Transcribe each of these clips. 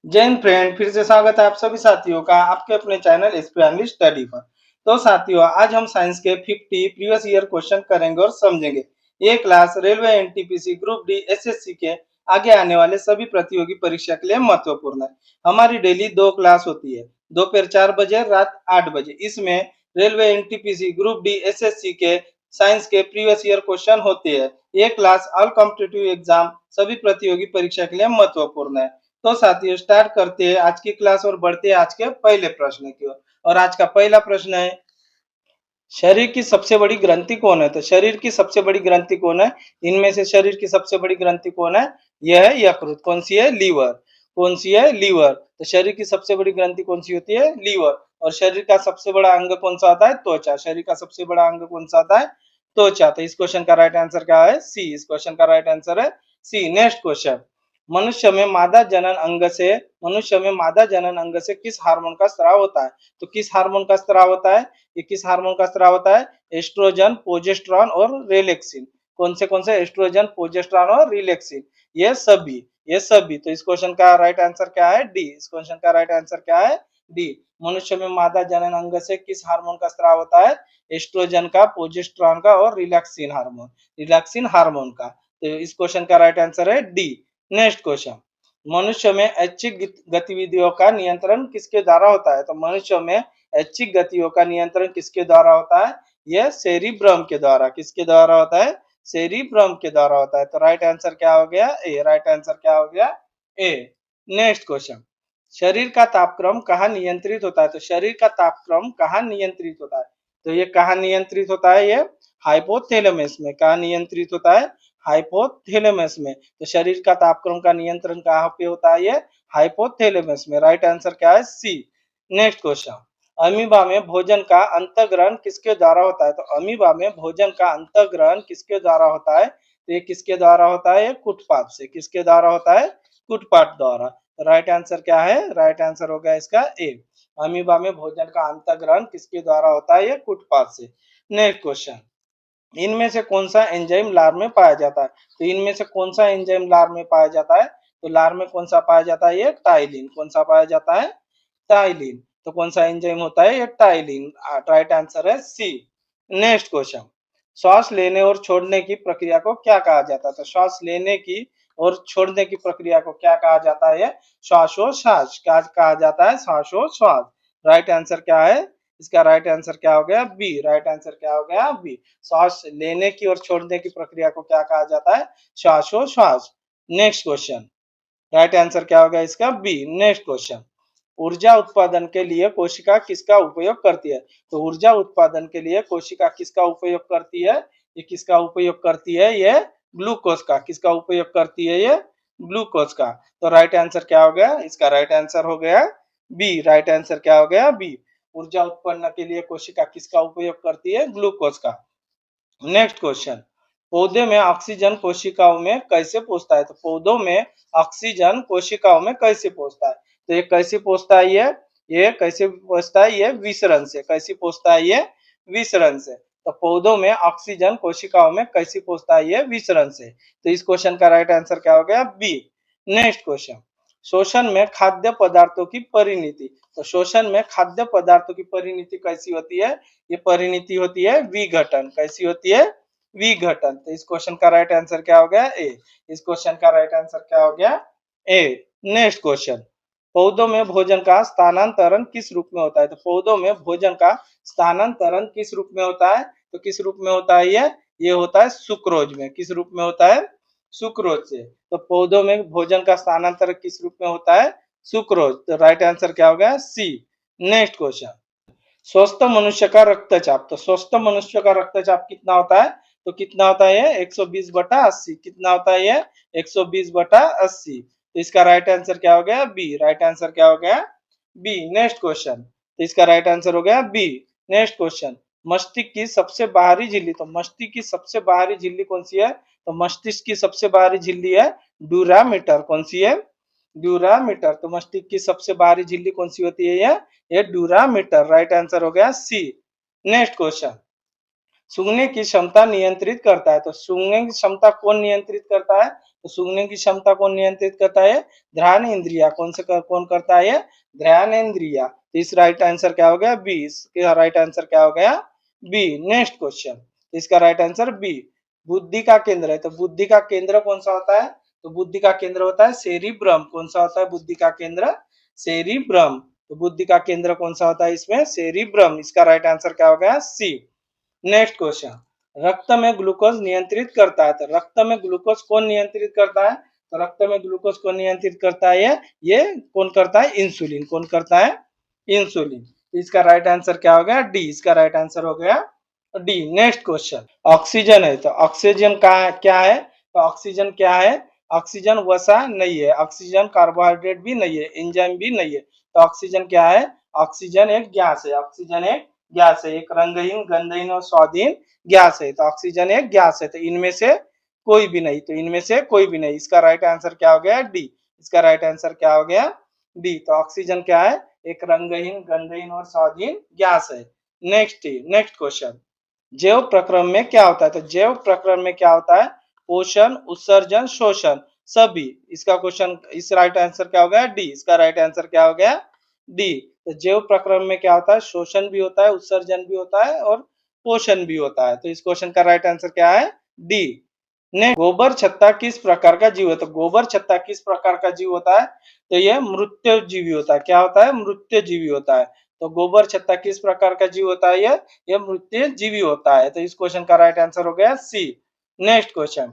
जय हिंद फ्रेंड, फिर से स्वागत है आप सभी साथियों का आपके अपने चैनल एसपी इंग्लिश स्टडी पर। तो साथियों, आज हम साइंस के 50 प्रीवियस ईयर क्वेश्चन करेंगे और समझेंगे। ये class railway, NTPC, group D, SSC के आगे आने वाले सभी प्रतियोगी परीक्षा के लिए महत्वपूर्ण है। हमारी डेली 2 क्लास होती है, दोपहर 4 बजे, रात 8 बजे। इसमें railway, NTPC, group D, SSC के साइंस के प्रीवियस ईयर क्वेश्चन होते हैं। ये क्लास ऑल कॉम्पिटिटिव एग्जाम सभी प्रतियोगी परीक्षा के लिए महत्वपूर्ण है। तो साथियों, स्टार्ट करते हैं आज की क्लास और बढ़ते हैं आज के पहले प्रश्न की ओर। और आज का पहला प्रश्न है, शरीर की सबसे बड़ी ग्रंथि कौन है? तो शरीर की सबसे बड़ी ग्रंथि कौन है? इनमें से शरीर की सबसे बड़ी ग्रंथि कौन है? यह है यकृत। कौन सी है? लीवर। कौन सी है? लीवर। तो शरीर की सबसे बड़ी ग्रंथि कौन सी होती है? लीवर। और शरीर का सबसे बड़ा अंग कौन सा आता है? त्वचा। शरीर का सबसे बड़ा अंग कौन सा आता है? त्वचा। तो इस क्वेश्चन का राइट आंसर क्या है? सी। इस क्वेश्चन का राइट आंसर है सी। नेक्स्ट क्वेश्चन, मनुष्य में मादा जनन अंग से किस हार्मोन का स्राव होता है? तो किस हार्मोन का स्राव होता है? ये किस हार्मोन का स्राव होता है? एस्ट्रोजन, प्रोजेस्टेरॉन और रिलैक्सिन। कौन से एस्ट्रोजन, प्रोजेस्टेरॉन और रिलैक्सिन? ये सभी। तो इस क्वेश्चन का राइट आंसर क्या है? डी। इस क्वेश्चन का राइट आंसर क्या है? डी। मनुष्य में मादा जनन अंग से किस हार्मोन का स्राव होता है? एस्ट्रोजन का, प्रोजेस्टेरॉन का और रिलैक्सिन हार्मोन का। तो इस क्वेश्चन का राइट आंसर है डी। नेक्स्ट क्वेश्चन, मनुष्य में ऐच्छिक गतिविधियों का नियंत्रण किसके द्वारा होता है? तो मनुष्य में ऐच्छिक गतियों का नियंत्रण किसके द्वारा होता है? यह सेरिब्रम के द्वारा। किसके द्वारा होता है? सेरिब्रम के द्वारा होता है। तो राइट आंसर क्या हो गया? ए। राइट आंसर क्या हो गया? ए। नेक्स्ट क्वेश्चन, शरीर का तापक्रम कहाँ नियंत्रित होता है? तो शरीर का तापक्रम कहाँ नियंत्रित होता है? तो ये कहाँ नियंत्रित होता है? ये हाइपोथैलेमस में। कहाँ नियंत्रित होता है? हाइपोथैलेमस में। तो शरीर का तापक्रम का नियंत्रण कहाँ पे होता है? ये हाइपोथैलेमस में। राइट आंसर क्या है? सी। नेक्स्ट क्वेश्चन, अमीबा में भोजन का अंतःग्रहण किसके द्वारा होता है? तो अमीबा में भोजन का अंतःग्रहण किसके द्वारा होता है? तो ये किसके द्वारा होता है? ये कुटपाट से। किसके द्वारा होता है? कुटपाट द्वारा। राइट आंसर क्या है? राइट आंसर हो गया इसका ए। अमीबा में भोजन का अंतःग्रहण किसके द्वारा होता है? ये कुटपाट से। नेक्स्ट क्वेश्चन, इनमें से कौन सा एंजाइम लार में पाया जाता है? तो इनमें से कौन सा एंजाइम लार में पाया जाता है? तो लार में कौन सा पाया जाता है? ये टाइलिन। कौन सा पाया जाता है? टाइलिन। तो कौन सा एंजाइम होता है? ये टाइलिन। राइट आंसर है सी। नेक्स्ट क्वेश्चन, श्वास लेने और छोड़ने की प्रक्रिया को क्या कहा जाता है? तो श्वास लेने की और छोड़ने की प्रक्रिया को क्या कहा जाता है? श्वासोच्छ्वास। क्या कहा जाता है? श्वासोच्छ्वास। राइट आंसर क्या है? इसका राइट आंसर क्या हो गया? बी। राइट आंसर क्या हो गया? बी। श्वास लेने की और छोड़ने की प्रक्रिया को क्या कहा जाता है? श्वासोच्छ्वास। नेक्स्ट क्वेश्चन, राइट आंसर क्या होगा इसका? बी। नेक्स्ट क्वेश्चन, ऊर्जा उत्पादन के लिए कोशिका किसका उपयोग करती है? तो ऊर्जा उत्पादन के लिए कोशिका किसका उपयोग करती है? ये किसका उपयोग करती है? ये ग्लूकोज का। किसका उपयोग करती है? ये ग्लूकोज का। तो राइट आंसर क्या हो गया? इसका राइट आंसर हो गया बी। राइट आंसर क्या हो गया? बी। ऊर्जा उत्पन्न के लिए कोशिका किसका उपयोग करती है? ग्लूकोज का। नेक्स्ट क्वेश्चन, पौधे में ऑक्सीजन कोशिकाओं में कैसे पहुंचता है? तो पौधों में ऑक्सीजन कोशिकाओं में कैसे पहुंचता है? तो ये कैसे पहुंचता है? ये कैसे पहुंचता है? ये विसरण से। कैसे पहुंचता है? ये विसरण से। तो पौधों में ऑक्सीजन कोशिकाओं में कैसे पहुंचता है? ये विसरण से। तो इस क्वेश्चन का राइट आंसर क्या हो गया? बी। नेक्स्ट क्वेश्चन, शोषण में खाद्य पदार्थों की परिणति। तो शोषण में खाद्य पदार्थों की परिणति कैसी होती है? ये परिणति होती है विघटन। कैसी होती है? विघटन। तो इस क्वेश्चन का राइट आंसर क्या हो गया? ए। इस क्वेश्चन का राइट आंसर क्या हो गया? ए। नेक्स्ट क्वेश्चन, पौधों में भोजन का स्थानांतरण किस रूप में होता है? तो पौधों में भोजन का स्थानांतरण किस रूप में होता है? तो किस रूप में होता है? ये होता है सुक्रोज में। किस रूप में होता है? सुक्रोज से। तो पौधों में भोजन का स्थानांतरण किस रूप में होता है? सुक्रोज। तो राइट आंसर क्या हो गया? सी। नेक्स्ट क्वेश्चन, स्वस्थ मनुष्य का रक्तचाप। तो स्वस्थ मनुष्य का रक्तचाप कितना होता है? तो कितना होता है? 120/80। कितना होता है? ये 120/80। तो इसका राइट आंसर क्या हो गया? बी। राइट आंसर क्या हो गया? बी। नेक्स्ट क्वेश्चन, तो इसका राइट आंसर हो गया बी। नेक्स्ट क्वेश्चन, मस्तिष्क की सबसे बाहरी झिल्ली। तो मस्तिष्क की सबसे बाहरी झिल्ली कौन सी है? तो मस्तिष्क की सबसे बाहरी झिल्ली है ड्यूरामीटर। कौन सी है? ड्यूरामीटर। तो मस्तिष्क की सबसे बाहरी झिल्ली कौन सी होती है? ये ड्यूरामीटर। राइट आंसर हो गया सी। नेक्स्ट क्वेश्चन, सूंघने की क्षमता नियंत्रित करता है। तो सूंघने की क्षमता कौन नियंत्रित करता है? तो सूंघने की क्षमता कौन नियंत्रित करता है? घ्राण इंद्रिया। कौन करता है? घ्राण इंद्रिया। तो इस राइट आंसर क्या हो गया? बी। इसका राइट आंसर क्या हो गया? बी। नेक्स्ट क्वेश्चन, इसका राइट आंसर बी। बुद्धि का केंद्र है, तो बुद्धि का केंद्र कौन सा होता है? तो बुद्धि का केंद्र होता है सेरिब्रम। कौन सा होता है बुद्धि का केंद्र? सेरिब्रम। तो बुद्धि का केंद्र कौन सा होता है इसमें? सेरिब्रम। इसका राइट आंसर क्या हो गया? सी। नेक्स्ट क्वेश्चन, रक्त में ग्लूकोज नियंत्रित करता है। तो रक्त में ग्लूकोज कौन नियंत्रित करता है? तो रक्त में ग्लूकोज कौन नियंत्रित करता है? ये कौन करता है? इंसुलिन। कौन करता है? इंसुलिन। इसका राइट आंसर क्या हो गया? डी। इसका राइट आंसर हो गया डी। नेक्स्ट क्वेश्चन, ऑक्सीजन है, तो ऑक्सीजन का क्या है? तो ऑक्सीजन क्या है? ऑक्सीजन वसा नहीं है, ऑक्सीजन कार्बोहाइड्रेट भी नहीं है, एंजाइम भी नहीं है। तो ऑक्सीजन क्या है? ऑक्सीजन एक गैस है। ऑक्सीजन एक गैस है, एक रंगहीन, गंधहीन और स्वादहीन गैस है। तो ऑक्सीजन एक गैस है, तो इनमें से कोई भी नहीं। तो इनमें से कोई भी नहीं। इसका राइट आंसर क्या हो गया? डी। इसका राइट आंसर क्या हो गया? डी। तो ऑक्सीजन क्या है? एक रंगहीन, गंधहीन और स्वादहीन गैस है। नेक्स्ट क्वेश्चन, जैव प्रक्रम में क्या होता है? तो जैव प्रक्रम में क्या होता है? पोषण, उत्सर्जन, शोषण सभी। इसका क्वेश्चन, इस राइट आंसर क्या हो गया? डी। इसका राइट आंसर क्या हो गया? डी। तो जैव प्रक्रम में क्या होता है? शोषण भी होता है, उत्सर्जन भी होता है और पोषण भी होता है। तो इस क्वेश्चन का राइट आंसर क्या है? डी। ने गोबर छत्ता किस प्रकार का जीव है? तो गोबर छत्ता किस प्रकार का जीव होता है? तो ये मृत्युजीवी होता है। क्या होता है? मृत्युजीवी होता है। तो गोबर छत्ता किस प्रकार का जीव होता है? ये मृत्युजीवी होता है। तो इस क्वेश्चन का राइट आंसर हो गया सी। नेक्स्ट क्वेश्चन,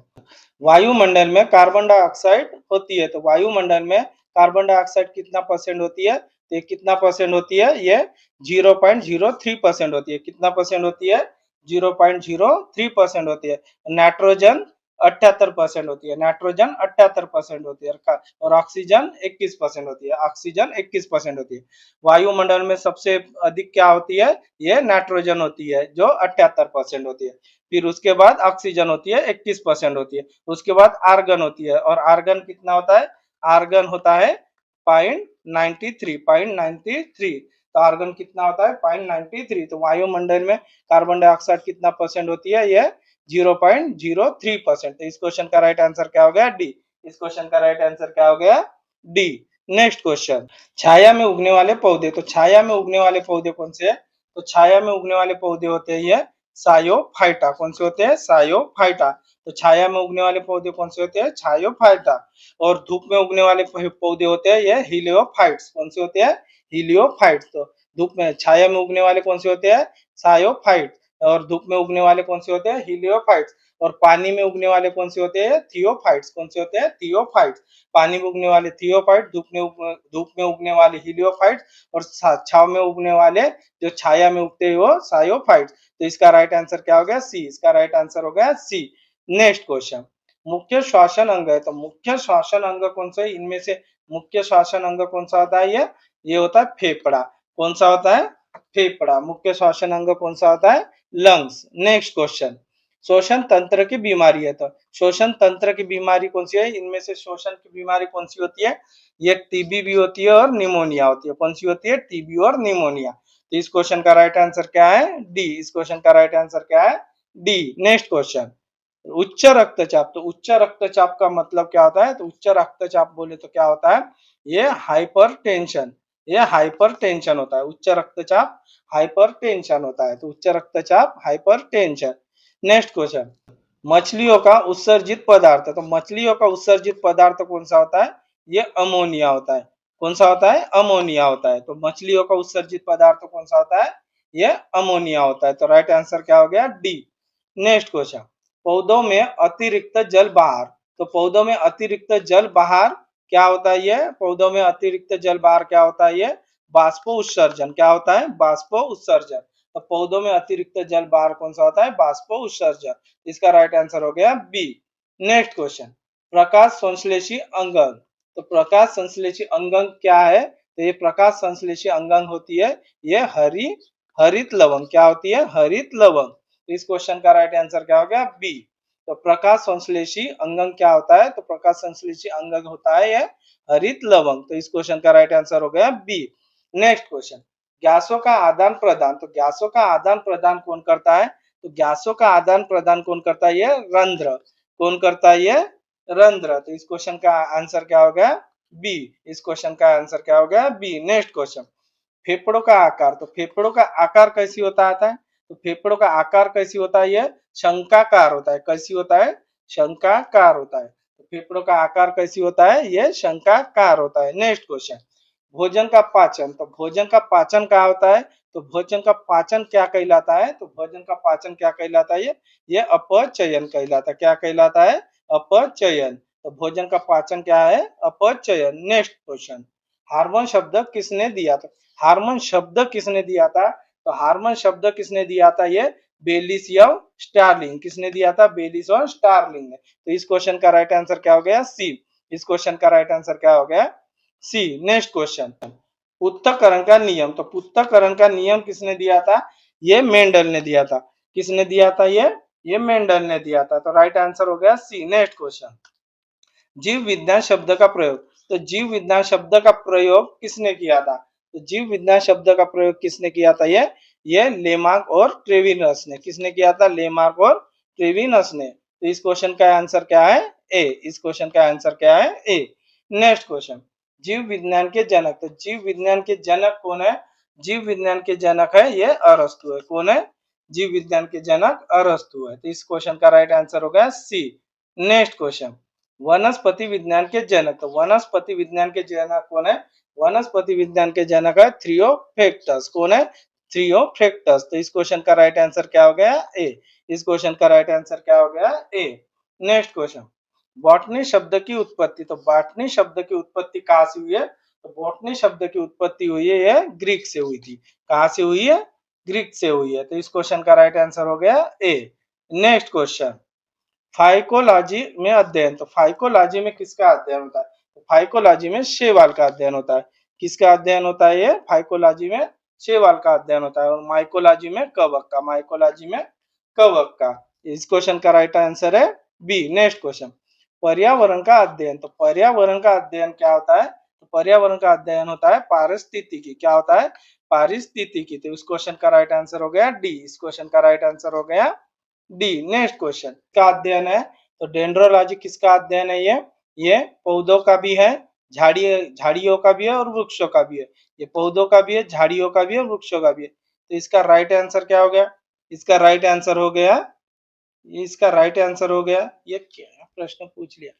वायुमंडल में कार्बन डाइऑक्साइड होती है। तो वायुमंडल में कार्बन डाइऑक्साइड कितना परसेंट होती है? तो ये कितना परसेंट होती है? ये 0.03% होती है। कितना परसेंट होती है? 0.03% होती है। नाइट्रोजन 78% होती है। नाइट्रोजन 78% होती है और ऑक्सीजन 21% होती है। ऑक्सीजन 21% होती है। वायुमंडल में सबसे अधिक क्या होती है? ये नाइट्रोजन होती है जो 78% होती है। फिर उसके बाद ऑक्सीजन होती है 21% होती है। उसके बाद आर्गन होती है, और आर्गन कितना होता है? आर्गन होता है 0.93। तो आर्गन कितना होता है? 0.93। तो वायुमंडल में कार्बन डाइऑक्साइड कितना परसेंट होती है? यह 0.03%। तो इस क्वेश्चन का राइट आंसर क्या हो गया? डी। इस क्वेश्चन का राइट आंसर क्या हो गया? डी। नेक्स्ट क्वेश्चन, छाया में उगने वाले पौधे। तो छाया में उगने वाले पौधे कौन से हैं? तो छाया में उगने वाले पौधे होते हैं ये सायोफाइटा। कौन से होते हैं? सायोफाइटा। तो छाया में उगने वाले पौधे कौन से होते हैं? छायोफाइटा। और धूप में उगने वाले पौधे होते हैं ये हीलियोफाइट्स। कौन से होते हैं? हीलियोफाइट्स। तो धूप में, छाया में उगने वाले कौन से होते हैं? सायोफाइट। और धूप में उगने वाले कौन से होते हैं? हीलियोफाइट्स। और पानी में उगने वाले कौन से होते हैं? थियोफाइट्स। कौन से होते हैं? थियोफाइट्स। पानी में उगने वाले थियोफाइट, धूप में उगने वाले हीलियोफाइट्स, और छाव में उगने वाले जो छाया में उगते हैं वो सायोफाइट्स। तो इसका राइट आंसर क्या हो गया? सी। इसका राइट आंसर हो गया सी। नेक्स्ट क्वेश्चन, मुख्य श्वसन अंग है। तो मुख्य श्वसन अंग कौन सा है? इनमें से मुख्य श्वसन अंग कौन सा होता है? ये होता है फेफड़ा। कौन सा होता है? फेफड़ा। मुख्य श्वसन अंग कौन सा होता है? लंग्स। नेक्स्ट क्वेश्चन, श्वसन तंत्र की बीमारी है। तो श्वसन तंत्र की बीमारी कौन सी है? इनमें से श्वसन की बीमारी कौन सी होती है? ये टीबी भी होती है और निमोनिया होती है। कौन सी होती है? टीबी और निमोनिया। तो इस क्वेश्चन का राइट आंसर क्या है? डी। इस क्वेश्चन का राइट आंसर क्या है? डी। नेक्स्ट क्वेश्चन, उच्च रक्तचाप। तो उच्च रक्तचाप का मतलब क्या होता है? तो उच्च रक्तचाप बोले तो क्या होता है? ये हाइपरटेंशन। ये हाइपरटेंशन होता है। उच्च रक्तचाप हाइपरटेंशन होता है। तो उच्च रक्तचाप हाइपरटेंशन। नेक्स्ट क्वेश्चन, मछलियों का उत्सर्जित पदार्थ। तो मछलियों का उत्सर्जित पदार्थ कौन सा होता है? ये अमोनिया होता है। कौन सा होता है? अमोनिया होता है। तो मछलियों का उत्सर्जित पदार्थ कौन सा होता है? ये अमोनिया होता है। तो राइट आंसर क्या हो गया? डी। नेक्स्ट क्वेश्चन, पौधों में अतिरिक्त जल बाहर। तो पौधों में अतिरिक्त जल बाहर क्या होता है? ये पौधों में अतिरिक्त जल बाहर क्या होता है? ये बाष्प उत्सर्जन। क्या होता है? बाष्प उत्सर्जन। तो पौधों में अतिरिक्त जल बाहर कौन सा होता है? बाष्प उत्सर्जन। इसका राइट आंसर हो गया बी। नेक्स्ट क्वेश्चन, प्रकाश संश्लेषी अंगन। तो प्रकाश संश्लेषी अंगन क्या है? तो ये प्रकाश संश्लेषी अंगन होती है ये हरित लवंग। क्या होती है? हरित लवंग। तो इस क्वेश्चन का राइट आंसर क्या हो गया? बी। तो प्रकाश संश्लेषी अंगन क्या होता है? तो प्रकाश संश्लेषी अंगन होता है ये हरित लवंग। तो इस क्वेश्चन का राइट आंसर हो गया बी। नेक्स्ट क्वेश्चन, गैसों का आदान प्रदान। तो गैसों का आदान प्रदान कौन करता है? तो गैसों का आदान प्रदान कौन करता है? ये रंध्र। कौन करता है? ये रंध्र। तो इस क्वेश्चन का आंसर क्या हो गया? बी। इस क्वेश्चन का आंसर क्या हो गया? बी। नेक्स्ट क्वेश्चन, फेफड़ों का आकार। तो फेफड़ों का आकार कैसी होता है? तो फेफड़ों का आकार कैसी होता है? ये शंकाकार होता है। कैसी होता है? शंकाकार होता है। तो फेफड़ों का आकार कैसी होता है? ये शंकाकार होता है। नेक्स्ट क्वेश्चन, भोजन का पाचन। तो भोजन का पाचन क्या होता है? तो भोजन का पाचन क्या कहलाता है? तो भोजन का पाचन क्या कहलाता है? ये अपचयन कहलाता है। क्या कहलाता है? अपचयन। तो भोजन का पाचन क्या है? अपचयन। नेक्स्ट क्वेश्चन, हार्मोन शब्द किसने दिया था? हार्मोन शब्द किसने दिया था? तो हार्मोन शब्द किसने दिया था? ये बेलिसियव स्टार्लिंग। किसने दिया था? बेलिस और स्टार्लिंग ने। तो इस क्वेश्चन का राइट आंसर क्या हो गया? सी। इस क्वेश्चन का राइट आंसर क्या हो गया? सी। नेक्स्ट क्वेश्चन, पृथक्करण का नियम। तो पृथक्करण का नियम किसने दिया था? ये मेंडल ने दिया था। किसने दिया था? ये मेंडल ने दिया था। तो राइट आंसर हो गया सी। नेक्स्ट क्वेश्चन, जीव विज्ञान शब्द का प्रयोग। तो जीव विज्ञान शब्द का प्रयोग किसने किया था? तो जीव विज्ञान शब्द का प्रयोग किसने किया था? ये लेमार्क और ट्रेविनस ने। किसने किया था? लेमार्क और ट्रेविनस ने। तो इस क्वेश्चन का आंसर क्या है? ए। इस क्वेश्चन का आंसर क्या है? ए। नेक्स्ट क्वेश्चन, जीव विज्ञान के जनक। तो जीव विज्ञान के जनक कौन है? जीव विज्ञान के जनक है ये अरस्तु है। कौन है? जीव विज्ञान के जनक अरस्तु है। तो इस क्वेश्चन का राइट आंसर हो गया सी। नेक्स्ट क्वेश्चन, वनस्पति विज्ञान के जनक। तो वनस्पति विज्ञान के जनक कौन है? वनस्पति विज्ञान के जनक है थ्रियोफेक्टस। कौन है? थ्रियोफेक्टस। तो इस क्वेश्चन का राइट आंसर क्या हो गया? ए। इस क्वेश्चन का राइट आंसर क्या हो गया? ए। नेक्स्ट क्वेश्चन, बॉटनी शब्द की उत्पत्ति। तो बॉटनी शब्द की उत्पत्ति कहाँ से हुई है? तो बॉटनी शब्द की उत्पत्ति हुई है ये ग्रीक से हुई थी। कहाँ से हुई है? ग्रीक से हुई है। तो इस क्वेश्चन का राइट आंसर हो गया ए। नेक्स्ट क्वेश्चन, फाइकोलॉजी में अध्ययन। तो फाइकोलॉजी में किसका अध्ययन होता है? तो फाइकोलॉजी में शैवाल का अध्ययन होता है। किसका अध्ययन होता है? ये फाइकोलॉजी में शैवाल का अध्ययन होता है। और माइकोलॉजी में कवक का। माइकोलॉजी में कवक का। इस क्वेश्चन का राइट आंसर है बी। नेक्स्ट क्वेश्चन, पर्यावरण का अध्ययन। तो पर्यावरण का अध्ययन क्या होता है? तो पर्यावरण का अध्ययन होता है पारिस्थितिकी। क्या होता है? पारिस्थितिकी। तो इस क्वेश्चन का राइट आंसर हो गया डी। इस क्वेश्चन का राइट आंसर हो गया डी। नेक्स्ट क्वेश्चन का अध्ययन है। तो डेंड्रोलॉजी किसका अध्ययन है? ये पौधों का भी है, झाड़ियों का भी है और वृक्षों का भी है। ये पौधों का भी है, झाड़ियों का भी है, वृक्षों का भी है। तो इसका राइट आंसर क्या हो गया? इसका राइट आंसर हो गया, इसका राइट आंसर हो गया, ये क्या प्रश्न पूछ लिया,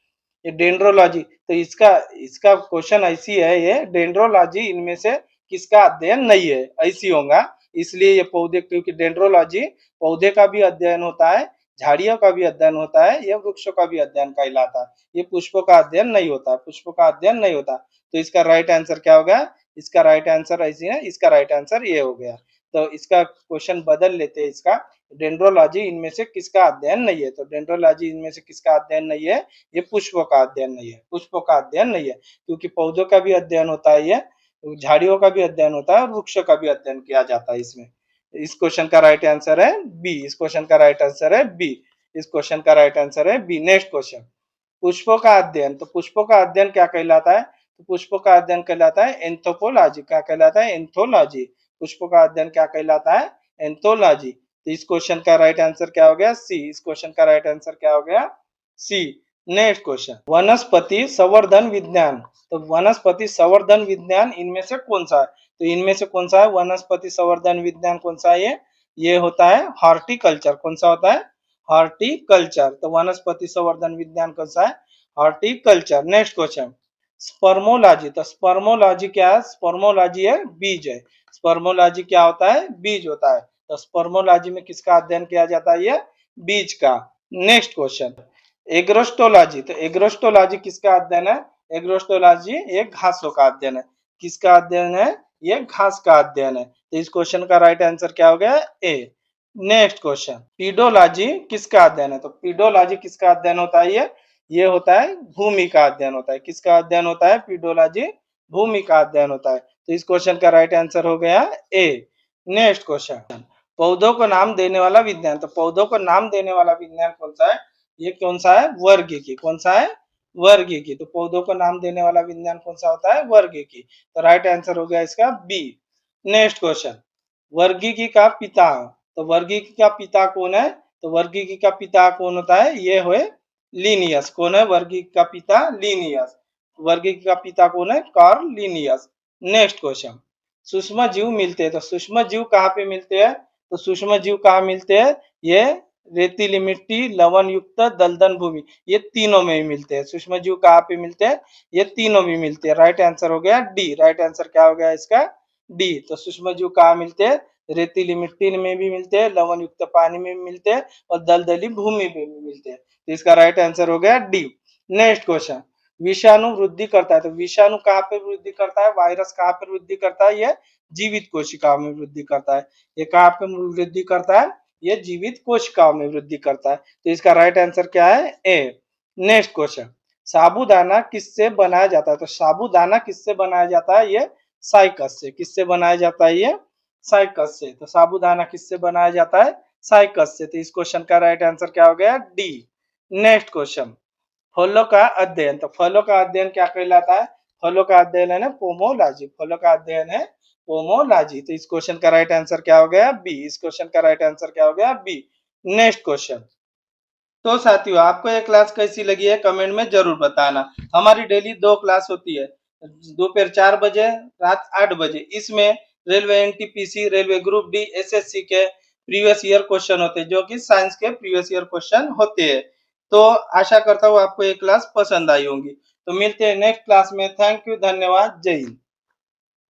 ये डेंड्रोलॉजी। तो इसका इसका क्वेश्चन ऐसी है, ये डेंड्रोलॉजी इनमें से किसका अध्ययन नहीं है, ऐसी होगा। इसलिए ये पौधे, क्योंकि डेंड्रोलॉजी पौधे का भी अध्ययन होता है, झाड़ियों का भी अध्ययन होता है, ये वृक्षों का भी अध्ययन कहलाता है। ये पुष्पों का अध्ययन नहीं होता, पुष्पों का अध्ययन नहीं होता। तो इसका राइट आंसर क्या होगा? इसका राइट आंसर ऐसी है, इसका राइट आंसर ये हो गया। तो इसका क्वेश्चन बदल लेते हैं, इसका डेंड्रोलॉजी इनमें से किसका अध्ययन नहीं है। तो डेंड्रोलॉजी इनमें से किसका अध्ययन नहीं है? ये पुष्पों का अध्ययन नहीं है, पुष्पों का अध्ययन नहीं है, क्योंकि पौधों का भी अध्ययन होता है, ये झाड़ियों का भी अध्ययन होता है और वृक्षों का भी अध्ययन किया जाता है इसमें। इस क्वेश्चन का राइट आंसर है बी। इस क्वेश्चन का राइट आंसर है बी। इस क्वेश्चन का राइट आंसर है बी। नेक्स्ट क्वेश्चन, पुष्पों का अध्ययन। तो पुष्पों का अध्ययन क्या कहलाता है? तो पुष्पों का अध्ययन कहलाता है एंथ्रोपोलॉजी। क्या कहलाता है? एंथोलॉजी। पुष्पों का अध्ययन क्या कहलाता है? एंथोलॉजी। तो इस क्वेश्चन का राइट आंसर क्या हो गया? सी। इस क्वेश्चन का राइट आंसर क्या हो गया? सी। नेक्स्ट क्वेश्चन, वनस्पति संवर्धन विज्ञान। तो वनस्पति संवर्धन विज्ञान इनमें से कौन सा है? तो इनमें से कौन सा है वनस्पति संवर्धन विज्ञान? कौन सा है ये होता है हॉर्टिकल्चर। कौन सा होता है? हॉर्टिकल्चर। तो वनस्पति संवर्धन विज्ञान कौन सा है? हॉर्टिकल्चर। Next question, spermology. तो स्पर्मोलॉजी क्या है? स्पर्मोलॉजी है बीज है। स्पर्मोलॉजी क्या होता है? बीज होता है। तो स्पर्मोलॉजी में किसका अध्ययन किया जाता है? ये बीज का। Next question, agrostology. तो एग्रोस्टोलॉजी किसका अध्ययन है? एग्रोस्टोलॉजी ये घासों का अध्ययन है। किसका अध्ययन है? ये घास का अध्ययन है। तो इस क्वेश्चन का राइट आंसर क्या हो गया? ए। नेक्स्ट क्वेश्चन, पीडोलॉजी किसका अध्ययन है? तो पीडोलॉजी किसका अध्ययन होता है? ये होता है भूमि का अध्ययन होता है। किसका अध्ययन होता है? पीडोलॉजी भूमि का अध्ययन होता है। तो इस क्वेश्चन का राइट आंसर हो गया ए। नेक्स्ट क्वेश्चन, पौधों को नाम देने वाला विज्ञान। तो पौधों को नाम देने वाला विज्ञान कौन सा है? ये कौन सा है? वर्गीकी। कौन सा है? वर्गीकी। तो पौधों को नाम देने वाला विज्ञान कौन सा होता है? वर्गीकी। तो राइट आंसर हो गया इसका बी। नेक्स्ट क्वेश्चन, वर्गीकी का पिता। तो वर्गीकी का पिता कौन है? तो वर्गीकी का पिता कौन होता है? ये है लिनियस। कौन है वर्गीकी का पिता? लिनियस। वर्गीकी का पिता कौन है? Karl Linnaeus. नेक्स्ट क्वेश्चन, सूक्ष्म जीव मिलते हैं, तो सूक्ष्म जीव कहाँ पे मिलते हैं? तो सूक्ष्म जीव कहाँ मिलते हैं? ये रेतीली मिट्टी, लवण युक्त दलदल भूमि, ये तीनों में ही मिलते हैं। सूक्ष्म जीव कहाँ पे मिलते हैं? ये तीनों में मिलते हैं। राइट आंसर हो गया डी। राइट आंसर क्या हो गया इसका? डी। तो सूक्ष्म जीव कहाँ मिलते हैं? रेतीली मिट्टी में भी मिलते हैं, लवण युक्त पानी में भी मिलते हैं और दलदली भूमि में भी मिलते हैं। तो इसका राइट आंसर हो गया डी। नेक्स्ट क्वेश्चन, विषाणु वृद्धि करता है, तो विषाणु कहाँ पे वृद्धि करता है? वायरस कहाँ पे वृद्धि करता है? ये जीवित कोशिकाओं में वृद्धि करता है। ये कहाँ पे वृद्धि करता है? ये जीवित कोशिकाओं में वृद्धि करता है। तो इसका राइट आंसर क्या है? ए। नेक्स्ट क्वेश्चन, साबूदाना किससे बनाया जाता है? तो साबूदाना किससे बनाया जाता है? ये साइकस से। किससे बनाया जाता है? ये साइकस से। तो साबूदाना किससे बनाया जाता है? साइकस से। तो इस क्वेश्चन का राइट आंसर क्या हो गया? डी। नेक्स्ट क्वेश्चन, फलों का अध्ययन, तो फलों का अध्ययन क्या कहलाता है? फलों का अध्ययन है ना पोमोलॉजी। फलों का अध्ययन है पोमोलॉजी। तो इस क्वेश्चन का राइट आंसर क्या हो गया? बी। इस क्वेश्चन का राइट आंसर क्या हो गया? बी। नेक्स्ट क्वेश्चन, तो साथियों आपको ये क्लास कैसी लगी है कमेंट में जरूर बताना। हमारी डेली 2 क्लास होती है, दोपहर 4 बजे, रात 8 बजे। इसमें railway NTPC, railway group D, SSC के प्रीवियस ईयर क्वेश्चन होते हैं, जो कि साइंस के प्रीवियस ईयर क्वेश्चन होते हैं। तो आशा करता हूँ आपको ये क्लास पसंद आई होंगी। तो मिलते हैं नेक्स्ट क्लास में। थैंक यू, धन्यवाद, जय हिंद।